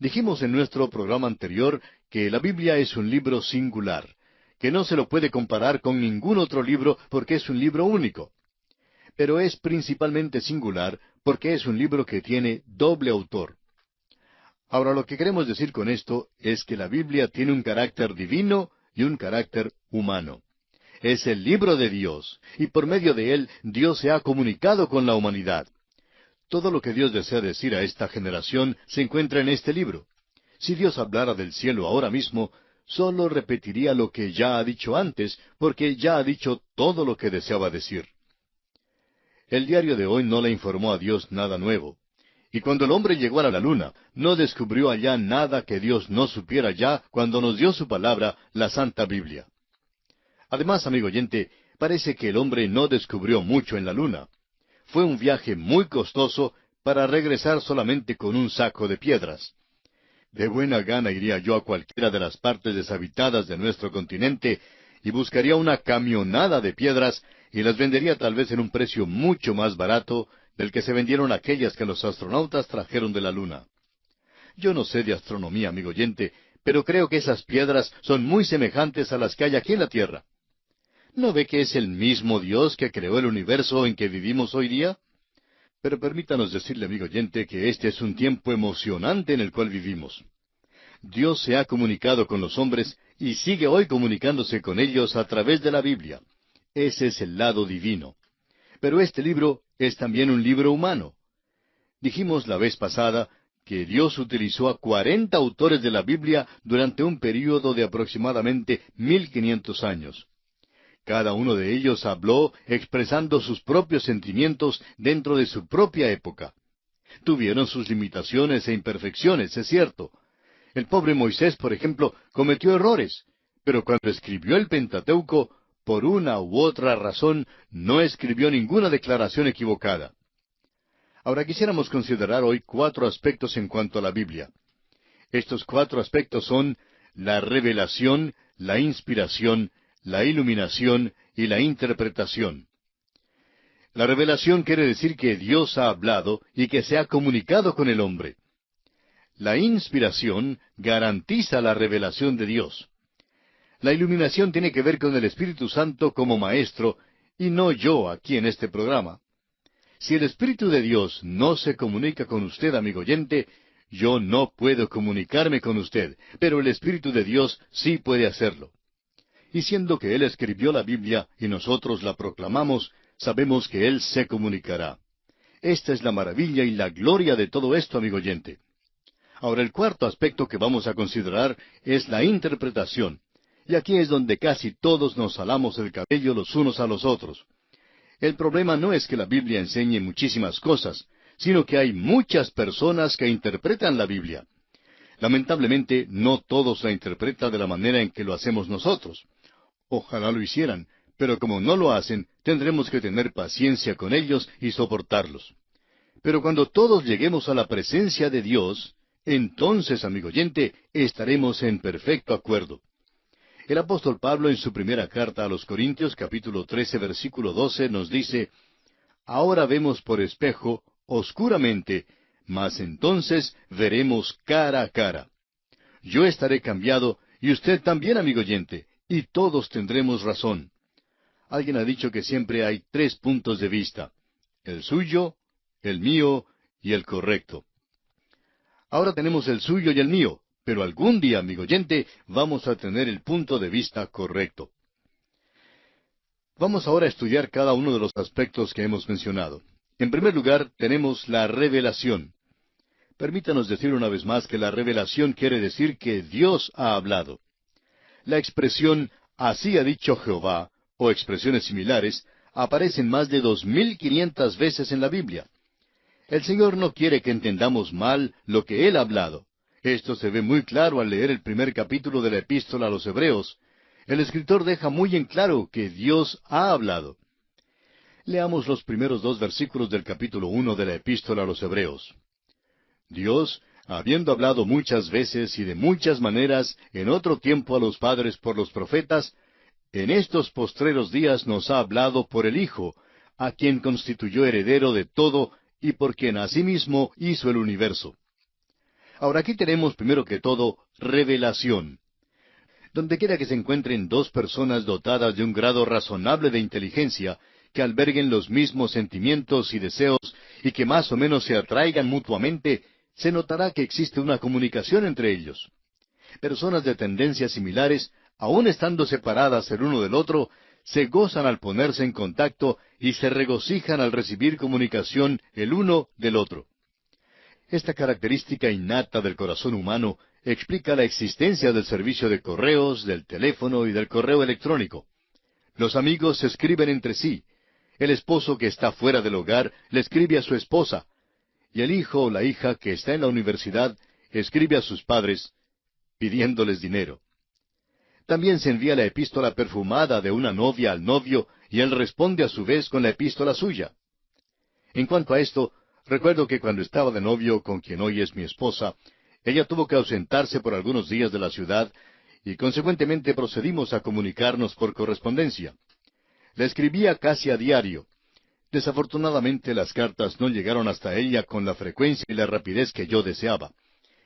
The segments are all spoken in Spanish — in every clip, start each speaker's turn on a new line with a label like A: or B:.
A: Dijimos en nuestro programa anterior que la Biblia es un libro singular, que no se lo puede comparar con ningún otro libro porque es un libro único. Pero es principalmente singular porque es un libro que tiene doble autor. Ahora, lo que queremos decir con esto es que la Biblia tiene un carácter divino y un carácter humano. Es el libro de Dios, y por medio de él Dios se ha comunicado con la humanidad. Todo lo que Dios desea decir a esta generación se encuentra en este libro. Si Dios hablara del cielo ahora mismo, solo repetiría lo que ya ha dicho antes, porque ya ha dicho todo lo que deseaba decir. El diario de hoy no le informó a Dios nada nuevo. Y cuando el hombre llegó a la luna, no descubrió allá nada que Dios no supiera ya cuando nos dio su palabra, la Santa Biblia. Además, amigo oyente, parece que el hombre no descubrió mucho en la luna. Fue un viaje muy costoso para regresar solamente con un saco de piedras. De buena gana iría yo a cualquiera de las partes deshabitadas de nuestro continente y buscaría una camionada de piedras y las vendería tal vez en un precio mucho más barato del que se vendieron aquellas que los astronautas trajeron de la luna. Yo no sé de astronomía, amigo oyente, pero creo que esas piedras son muy semejantes a las que hay aquí en la Tierra. ¿No ve que es el mismo Dios que creó el universo en que vivimos hoy día? Pero permítanos decirle, amigo oyente, que este es un tiempo emocionante en el cual vivimos. Dios se ha comunicado con los hombres y sigue hoy comunicándose con ellos a través de la Biblia. Ese es el lado divino. Pero este libro es también un libro humano. Dijimos la vez pasada que Dios utilizó a 40 autores de la Biblia durante un período de aproximadamente 1500 años. Cada uno de ellos habló expresando sus propios sentimientos dentro de su propia época. Tuvieron sus limitaciones e imperfecciones, es cierto. El pobre Moisés, por ejemplo, cometió errores, pero cuando escribió el Pentateuco, por una u otra razón, no escribió ninguna declaración equivocada. Ahora quisiéramos considerar hoy 4 aspectos en cuanto a la Biblia. Estos 4 aspectos son la revelación, la inspiración, la iluminación y la interpretación. La revelación quiere decir que Dios ha hablado y que se ha comunicado con el hombre. La inspiración garantiza la revelación de Dios. La iluminación tiene que ver con el Espíritu Santo como maestro, y no yo aquí en este programa. Si el Espíritu de Dios no se comunica con usted, amigo oyente, yo no puedo comunicarme con usted, pero el Espíritu de Dios sí puede hacerlo. Y siendo que Él escribió la Biblia y nosotros la proclamamos, sabemos que Él se comunicará. Esta es la maravilla y la gloria de todo esto, amigo oyente. Ahora, el cuarto aspecto que vamos a considerar es la interpretación. Y aquí es donde casi todos nos jalamos el cabello los unos a los otros. El problema no es que la Biblia enseñe muchísimas cosas, sino que hay muchas personas que interpretan la Biblia. Lamentablemente, no todos la interpretan de la manera en que lo hacemos nosotros. Ojalá lo hicieran, pero como no lo hacen, tendremos que tener paciencia con ellos y soportarlos. Pero cuando todos lleguemos a la presencia de Dios, entonces, amigo oyente, estaremos en perfecto acuerdo. El apóstol Pablo en su primera carta a los Corintios, capítulo 13, versículo 12, nos dice, «Ahora vemos por espejo, oscuramente, mas entonces veremos cara a cara. Yo estaré cambiado, y usted también, amigo oyente, y todos tendremos razón». Alguien ha dicho que siempre hay 3 puntos de vista: el suyo, el mío y el correcto. Ahora tenemos el suyo y el mío, pero algún día, amigo oyente, vamos a tener el punto de vista correcto. Vamos ahora a estudiar cada uno de los aspectos que hemos mencionado. En primer lugar, tenemos la revelación. Permítanos decir una vez más que la revelación quiere decir que Dios ha hablado. La expresión «así ha dicho Jehová» o expresiones similares aparecen más de 2500 veces en la Biblia. El Señor no quiere que entendamos mal lo que Él ha hablado. Esto se ve muy claro al leer el primer capítulo de la Epístola a los Hebreos. El escritor deja muy en claro que Dios ha hablado. Leamos los primeros 2 versículos del capítulo 1 de la Epístola a los Hebreos. Dios, habiendo hablado muchas veces y de muchas maneras en otro tiempo a los padres por los profetas, en estos postreros días nos ha hablado por el Hijo, a quien constituyó heredero de todo y por quien asimismo hizo el universo. Ahora aquí tenemos primero que todo revelación. Donde quiera que se encuentren dos personas dotadas de un grado razonable de inteligencia, que alberguen los mismos sentimientos y deseos y que más o menos se atraigan mutuamente, se notará que existe una comunicación entre ellos. Personas de tendencias similares, aun estando separadas el uno del otro, se gozan al ponerse en contacto y se regocijan al recibir comunicación el uno del otro. Esta característica innata del corazón humano explica la existencia del servicio de correos, del teléfono y del correo electrónico. Los amigos se escriben entre sí. El esposo que está fuera del hogar le escribe a su esposa, y el hijo o la hija que está en la universidad escribe a sus padres pidiéndoles dinero. También se envía la epístola perfumada de una novia al novio, y él responde a su vez con la epístola suya. En cuanto a esto, recuerdo que cuando estaba de novio con quien hoy es mi esposa, ella tuvo que ausentarse por algunos días de la ciudad, y consecuentemente procedimos a comunicarnos por correspondencia. Le escribía casi a diario. Desafortunadamente las cartas no llegaron hasta ella con la frecuencia y la rapidez que yo deseaba.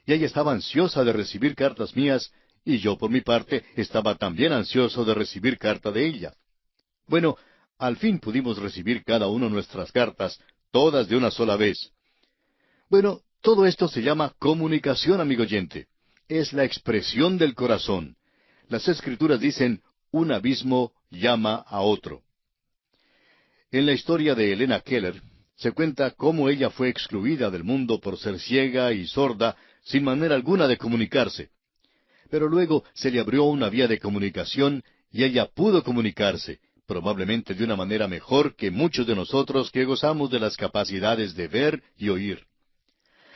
A: Y ella estaba ansiosa de recibir cartas mías, y yo por mi parte estaba también ansioso de recibir carta de ella. Bueno, al fin pudimos recibir cada uno nuestras cartas, todas de una sola vez. Bueno, todo esto se llama comunicación, amigo oyente. Es la expresión del corazón. Las Escrituras dicen, un abismo llama a otro. En la historia de Elena Keller, se cuenta cómo ella fue excluida del mundo por ser ciega y sorda, sin manera alguna de comunicarse. Pero luego se le abrió una vía de comunicación y ella pudo comunicarse, probablemente de una manera mejor que muchos de nosotros que gozamos de las capacidades de ver y oír.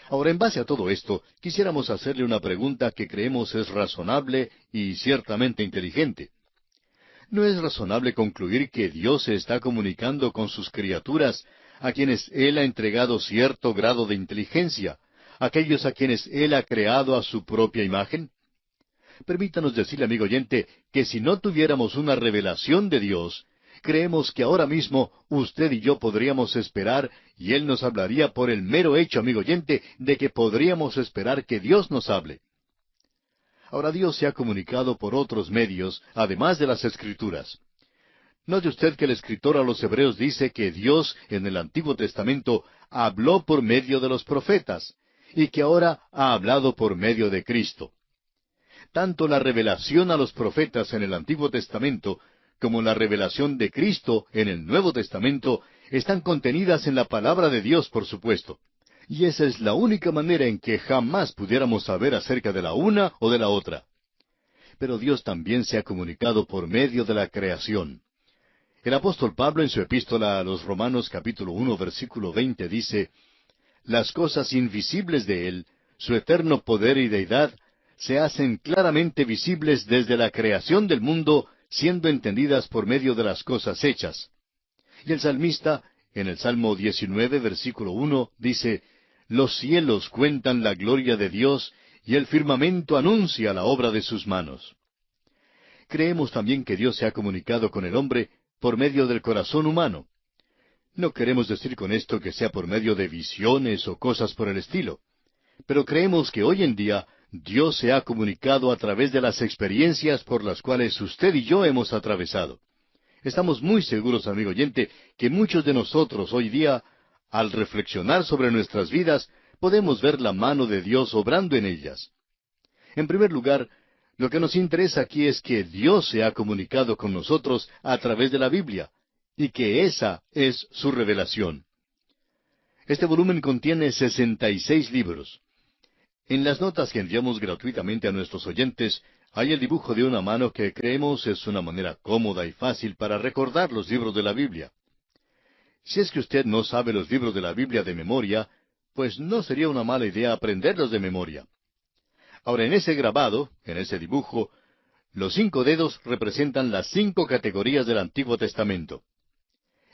A: Ahora, en base a todo esto, quisiéramos hacerle una pregunta que creemos es razonable y ciertamente inteligente. ¿No es razonable concluir que Dios se está comunicando con sus criaturas, a quienes Él ha entregado cierto grado de inteligencia, aquellos a quienes Él ha creado a su propia imagen? Permítanos decirle, amigo oyente, que si no tuviéramos una revelación de Dios, creemos que ahora mismo usted y yo podríamos esperar, y Él nos hablaría por el mero hecho, amigo oyente, de que podríamos esperar que Dios nos hable. Ahora Dios se ha comunicado por otros medios, además de las Escrituras. Note usted que el escritor a los Hebreos dice que Dios en el Antiguo Testamento habló por medio de los profetas, y que ahora ha hablado por medio de Cristo. Tanto la revelación a los profetas en el Antiguo Testamento como la revelación de Cristo en el Nuevo Testamento están contenidas en la palabra de Dios, por supuesto. Y esa es la única manera en que jamás pudiéramos saber acerca de la una o de la otra. Pero Dios también se ha comunicado por medio de la creación. El apóstol Pablo en su epístola a los Romanos capítulo 1 versículo 20 dice, «Las cosas invisibles de Él, su eterno poder y deidad, se hacen claramente visibles desde la creación del mundo, siendo entendidas por medio de las cosas hechas». Y el salmista, en el Salmo 19, versículo 1, dice, «Los cielos cuentan la gloria de Dios, y el firmamento anuncia la obra de sus manos». Creemos también que Dios se ha comunicado con el hombre por medio del corazón humano. No queremos decir con esto que sea por medio de visiones o cosas por el estilo, pero creemos que hoy en día Dios se ha comunicado a través de las experiencias por las cuales usted y yo hemos atravesado. Estamos muy seguros, amigo oyente, que muchos de nosotros hoy día, al reflexionar sobre nuestras vidas, podemos ver la mano de Dios obrando en ellas. En primer lugar, lo que nos interesa aquí es que Dios se ha comunicado con nosotros a través de la Biblia, y que esa es su revelación. Este volumen contiene 66 libros. En las notas que enviamos gratuitamente a nuestros oyentes, hay el dibujo de una mano que creemos es una manera cómoda y fácil para recordar los libros de la Biblia. Si es que usted no sabe los libros de la Biblia de memoria, pues no sería una mala idea aprenderlos de memoria. Ahora, en ese grabado, en ese dibujo, los 5 dedos representan las 5 categorías del Antiguo Testamento.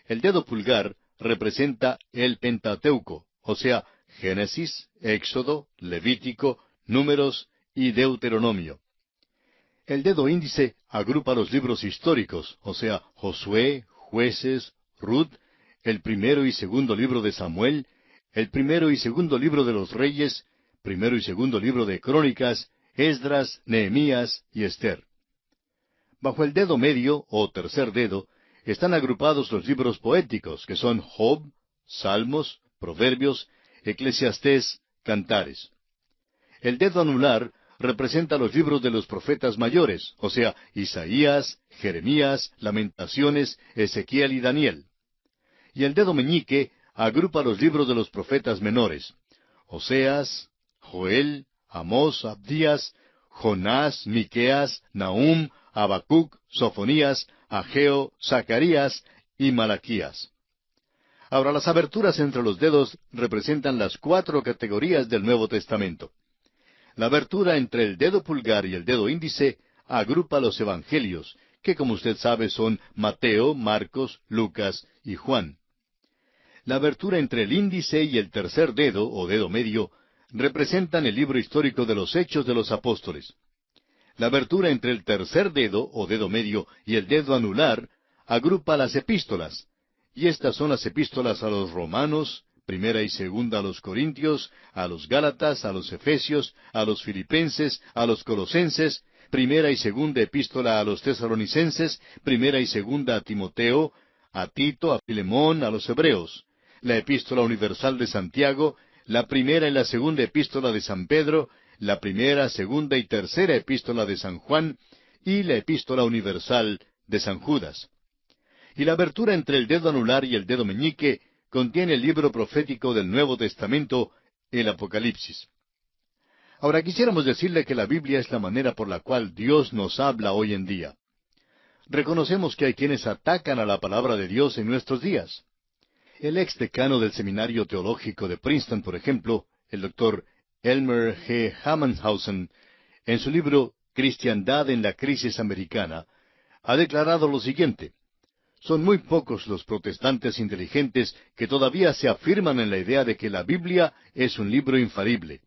A: El dedo pulgar representa el Pentateuco, o sea, Génesis, Éxodo, Levítico, Números y Deuteronomio. El dedo índice agrupa los libros históricos, o sea, Josué, Jueces, Ruth, el primero y segundo libro de Samuel, el primero y segundo libro de los Reyes, primero y segundo libro de Crónicas, Esdras, Nehemías y Esther. Bajo el dedo medio, o tercer dedo, están agrupados los libros poéticos, que son Job, Salmos, Proverbios, Eclesiastés, Cantares. El dedo anular representa los libros de los profetas mayores, o sea, Isaías, Jeremías, Lamentaciones, Ezequiel y Daniel. Y el dedo meñique agrupa los libros de los profetas menores, Oseas, Joel, Amós, Abdías, Jonás, Miqueas, Nahum, Habacuc, Sofonías, Ageo, Zacarías y Malaquías. Ahora, las aberturas entre los dedos representan las 4 categorías del Nuevo Testamento. La abertura entre el dedo pulgar y el dedo índice agrupa los evangelios, que como usted sabe son Mateo, Marcos, Lucas y Juan. La abertura entre el índice y el tercer dedo, o dedo medio, representan el libro histórico de los Hechos de los Apóstoles. La abertura entre el tercer dedo, o dedo medio, y el dedo anular, agrupa las epístolas, y estas son las epístolas a los romanos, primera y segunda a los corintios, a los gálatas, a los efesios, a los filipenses, a los colosenses, primera y segunda epístola a los tesalonicenses, primera y segunda a Timoteo, a Tito, a Filemón, a los hebreos, la epístola universal de Santiago, la primera y la segunda epístola de San Pedro, la primera, segunda y tercera epístola de San Juan, y la epístola universal de San Judas. Y la abertura entre el dedo anular y el dedo meñique contiene el libro profético del Nuevo Testamento, el Apocalipsis. Ahora quisiéramos decirle que la Biblia es la manera por la cual Dios nos habla hoy en día. Reconocemos que hay quienes atacan a la palabra de Dios en nuestros días. El ex decano del Seminario Teológico de Princeton, por ejemplo, el doctor Elmer G. Hammenhausen, en su libro Cristiandad en la Crisis Americana, ha declarado lo siguiente: son muy pocos los protestantes inteligentes que todavía se afirman en la idea de que la Biblia es un libro infalible.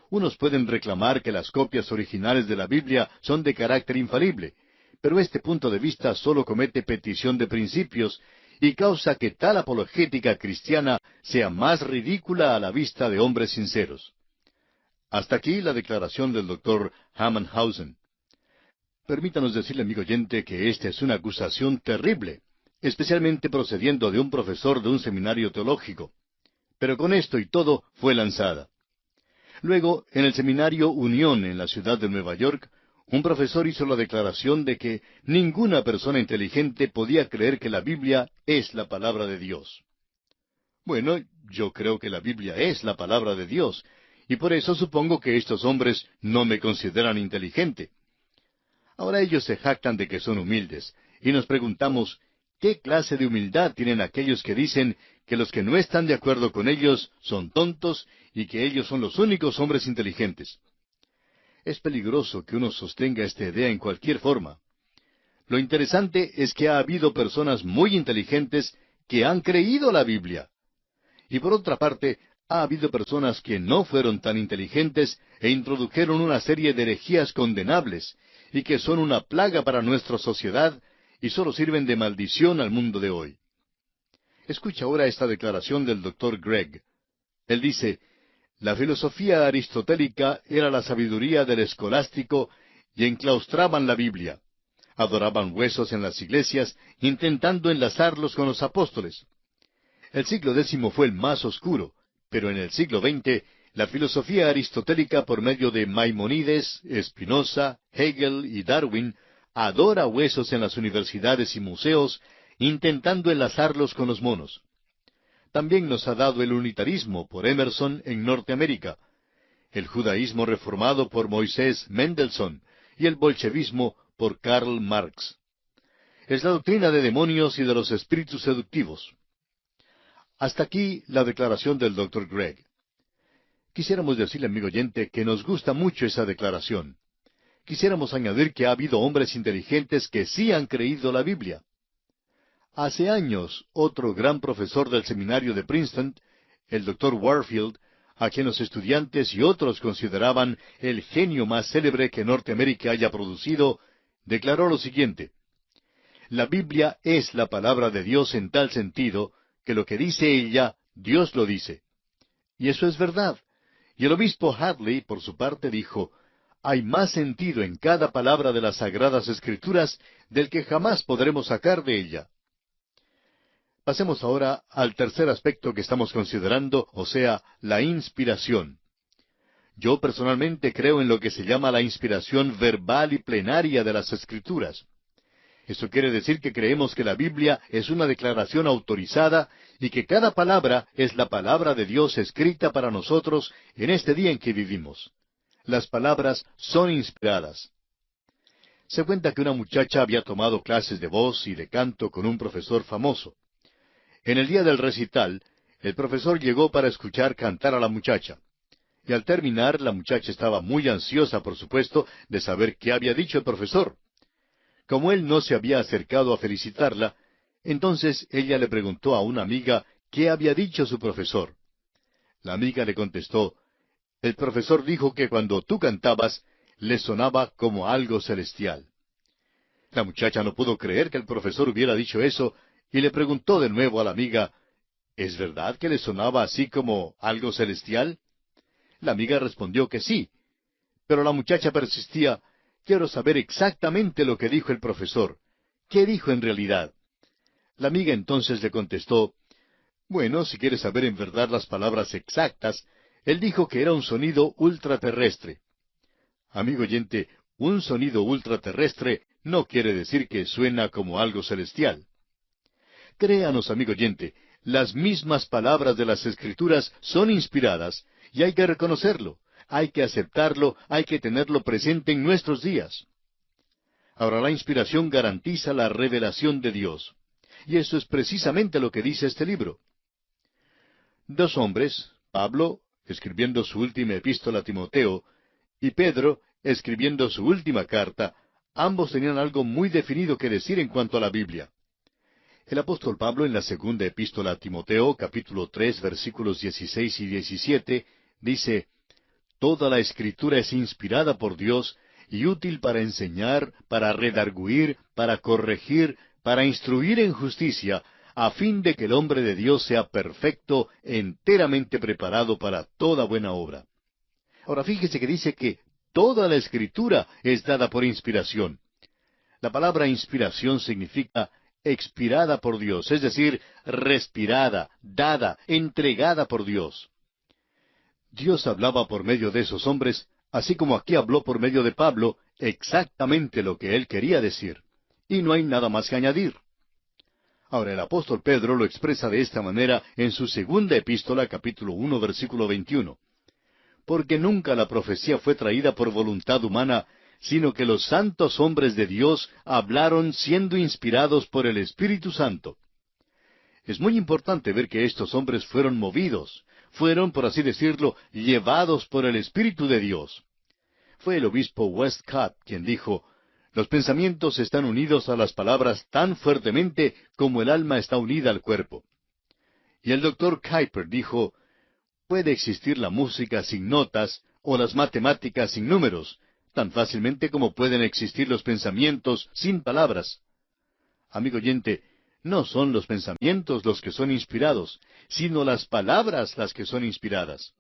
A: Unos pueden reclamar que las copias originales de la Biblia son de carácter infalible, pero este punto de vista solo comete petición de principios y causa que tal apologética cristiana sea más ridícula a la vista de hombres sinceros. Hasta aquí la declaración del doctor Hammenhausen. Permítanos decirle, amigo oyente, que esta es una acusación terrible, especialmente procediendo de un profesor de un seminario teológico. Pero con esto y todo fue lanzada. Luego, en el seminario Unión en la ciudad de Nueva York, un profesor hizo la declaración de que ninguna persona inteligente podía creer que la Biblia es la palabra de Dios. Bueno, yo creo que la Biblia es la palabra de Dios, y por eso supongo que estos hombres no me consideran inteligente. Ahora ellos se jactan de que son humildes, y nos preguntamos, ¿qué clase de humildad tienen aquellos que dicen que los que no están de acuerdo con ellos son tontos y que ellos son los únicos hombres inteligentes? Es peligroso que uno sostenga esta idea en cualquier forma. Lo interesante es que ha habido personas muy inteligentes que han creído la Biblia. Y por otra parte, ha habido personas que no fueron tan inteligentes e introdujeron una serie de herejías condenables y que son una plaga para nuestra sociedad y solo sirven de maldición al mundo de hoy. Escucha ahora esta declaración del Dr. Gregg. Él dice: la filosofía aristotélica era la sabiduría del escolástico y enclaustraban la Biblia. Adoraban huesos en las iglesias, intentando enlazarlos con los apóstoles. El siglo X fue el más oscuro, pero en el siglo XX, la filosofía aristotélica por medio de Maimonides, Spinoza, Hegel y Darwin adora huesos en las universidades y museos, intentando enlazarlos con los monos. También nos ha dado el unitarismo por Emerson en Norteamérica, el judaísmo reformado por Moisés Mendelssohn y el bolchevismo por Karl Marx. Es la doctrina de demonios y de los espíritus seductivos. Hasta aquí la declaración del Dr. Gregg. Quisiéramos decirle, amigo oyente, que nos gusta mucho esa declaración. Quisiéramos añadir que ha habido hombres inteligentes que sí han creído la Biblia. Hace años, otro gran profesor del seminario de Princeton, el Dr. Warfield, a quien los estudiantes y otros consideraban el genio más célebre que Norteamérica haya producido, declaró lo siguiente: la Biblia es la palabra de Dios en tal sentido que lo que dice ella, Dios lo dice. Y eso es verdad. Y el obispo Hadley, por su parte, dijo, hay más sentido en cada palabra de las Sagradas Escrituras del que jamás podremos sacar de ella. Pasemos ahora al tercer aspecto que estamos considerando, o sea, la inspiración. Yo personalmente creo en lo que se llama la inspiración verbal y plenaria de las Escrituras. Esto quiere decir que creemos que la Biblia es una declaración autorizada y que cada palabra es la palabra de Dios escrita para nosotros en este día en que vivimos. Las palabras son inspiradas. Se cuenta que una muchacha había tomado clases de voz y de canto con un profesor famoso. En el día del recital, el profesor llegó para escuchar cantar a la muchacha. Y al terminar, la muchacha estaba muy ansiosa, por supuesto, de saber qué había dicho el profesor. Como él no se había acercado a felicitarla, entonces ella le preguntó a una amiga qué había dicho su profesor. La amiga le contestó, el profesor dijo que cuando tú cantabas, le sonaba como algo celestial. La muchacha no pudo creer que el profesor hubiera dicho eso, y le preguntó de nuevo a la amiga, ¿es verdad que le sonaba así como algo celestial? La amiga respondió que sí, pero la muchacha persistía, quiero saber exactamente lo que dijo el profesor. ¿Qué dijo en realidad? La amiga entonces le contestó, bueno, si quieres saber en verdad las palabras exactas, él dijo que era un sonido ultraterrestre. Amigo oyente, un sonido ultraterrestre no quiere decir que suena como algo celestial. Créanos, amigo oyente, las mismas palabras de las Escrituras son inspiradas, y hay que reconocerlo, hay que aceptarlo, hay que tenerlo presente en nuestros días. Ahora, la inspiración garantiza la revelación de Dios. Y eso es precisamente lo que dice este libro. Dos hombres, Pablo, escribiendo su última epístola a Timoteo, y Pedro, escribiendo su última carta, ambos tenían algo muy definido que decir en cuanto a la Biblia. El apóstol Pablo en la segunda epístola a Timoteo, capítulo 3, versículos 16 y 17, dice, Toda la Escritura es inspirada por Dios y útil para enseñar, para redarguir, para corregir, para instruir en justicia, a fin de que el hombre de Dios sea perfecto, enteramente preparado para toda buena obra. Ahora fíjese que dice que toda la Escritura es dada por inspiración. La palabra inspiración significa expirada por Dios, es decir, respirada, dada, entregada por Dios. Dios hablaba por medio de esos hombres, así como aquí habló por medio de Pablo, exactamente lo que él quería decir. Y no hay nada más que añadir. Ahora el apóstol Pedro lo expresa de esta manera en su segunda epístola, capítulo 1, versículo 21. Porque nunca la profecía fue traída por voluntad humana, sino que los santos hombres de Dios hablaron siendo inspirados por el Espíritu Santo. Es muy importante ver que estos hombres fueron movidos, fueron, por así decirlo, llevados por el Espíritu de Dios. Fue el obispo Westcott quien dijo, los pensamientos están unidos a las palabras tan fuertemente como el alma está unida al cuerpo. Y el doctor Kuyper dijo, puede existir la música sin notas o las matemáticas sin números, tan fácilmente como pueden existir los pensamientos sin palabras. Amigo oyente, no son los pensamientos los que son inspirados, sino las palabras las que son inspiradas.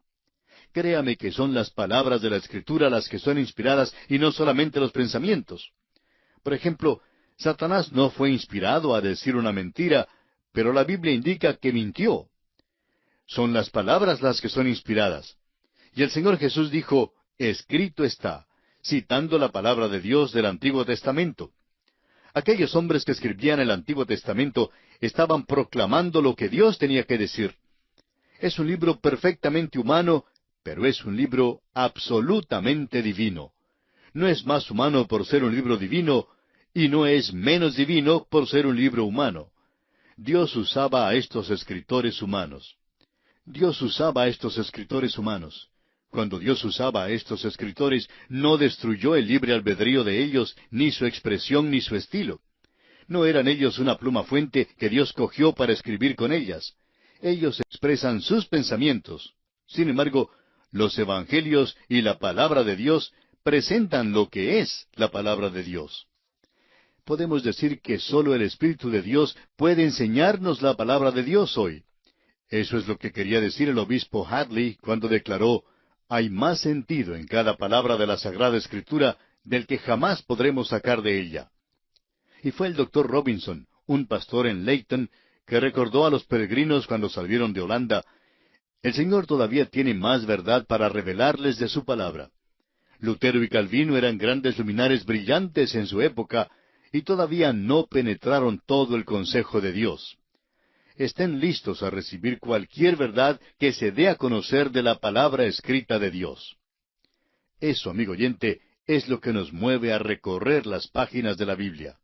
A: Créame que son las palabras de la Escritura las que son inspiradas y no solamente los pensamientos. Por ejemplo, Satanás no fue inspirado a decir una mentira, pero la Biblia indica que mintió. Son las palabras las que son inspiradas. Y el Señor Jesús dijo, escrito está, citando la palabra de Dios del Antiguo Testamento. Aquellos hombres que escribían el Antiguo Testamento estaban proclamando lo que Dios tenía que decir. Es un libro perfectamente humano, pero es un libro absolutamente divino. No es más humano por ser un libro divino, y no es menos divino por ser un libro humano. Dios usaba a estos escritores humanos. Dios usaba a estos escritores humanos. Cuando Dios usaba a estos escritores, no destruyó el libre albedrío de ellos, ni su expresión, ni su estilo. No eran ellos una pluma fuente que Dios cogió para escribir con ellas. Ellos expresan sus pensamientos. Sin embargo, los evangelios y la palabra de Dios presentan lo que es la palabra de Dios. Podemos decir que sólo el Espíritu de Dios puede enseñarnos la palabra de Dios hoy. Eso es lo que quería decir el obispo Hadley cuando declaró, Hay más sentido en cada palabra de la Sagrada Escritura del que jamás podremos sacar de ella. Y fue el doctor Robinson, un pastor en Leyton, que recordó a los peregrinos cuando salieron de Holanda: el Señor todavía tiene más verdad para revelarles de su palabra. Lutero y Calvino eran grandes luminares brillantes en su época, y todavía no penetraron todo el consejo de Dios. Estén listos a recibir cualquier verdad que se dé a conocer de la palabra escrita de Dios. Eso, amigo oyente, es lo que nos mueve a recorrer las páginas de la Biblia.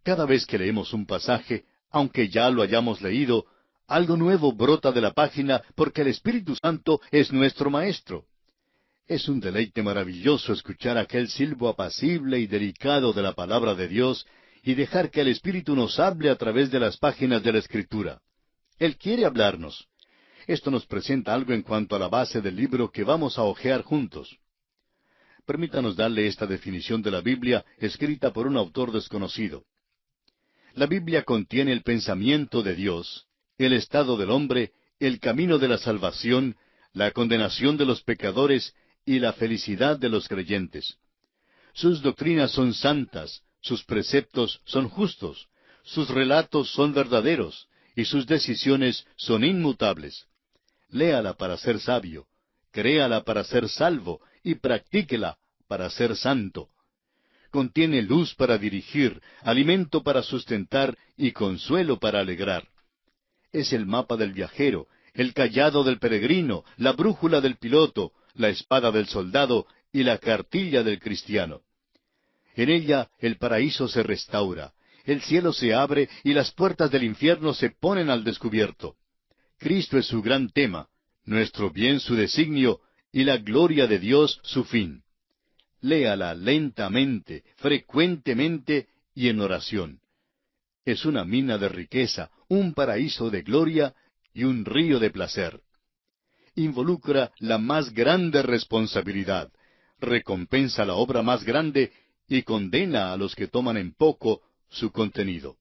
A: Cada vez que leemos un pasaje, aunque ya lo hayamos leído, algo nuevo brota de la página porque el Espíritu Santo es nuestro Maestro. Es un deleite maravilloso escuchar aquel silbo apacible y delicado de la palabra de Dios y dejar que el Espíritu nos hable a través de las páginas de la Escritura. Él quiere hablarnos. Esto nos presenta algo en cuanto a la base del libro que vamos a hojear juntos. Permítanos darle esta definición de la Biblia escrita por un autor desconocido. La Biblia contiene el pensamiento de Dios, el estado del hombre, el camino de la salvación, la condenación de los pecadores y la felicidad de los creyentes. Sus doctrinas son santas, sus preceptos son justos, sus relatos son verdaderos, y sus decisiones son inmutables. Léala para ser sabio, créala para ser salvo, y practíquela para ser santo. Contiene luz para dirigir, alimento para sustentar y consuelo para alegrar. Es el mapa del viajero, el cayado del peregrino, la brújula del piloto, la espada del soldado y la cartilla del cristiano. En ella el paraíso se restaura, el cielo se abre y las puertas del infierno se ponen al descubierto. Cristo es su gran tema, nuestro bien su designio y la gloria de Dios su fin. Léala lentamente, frecuentemente y en oración. Es una mina de riqueza, un paraíso de gloria y un río de placer. Involucra la más grande responsabilidad, recompensa la obra más grande y condena a los que toman en poco su contenido.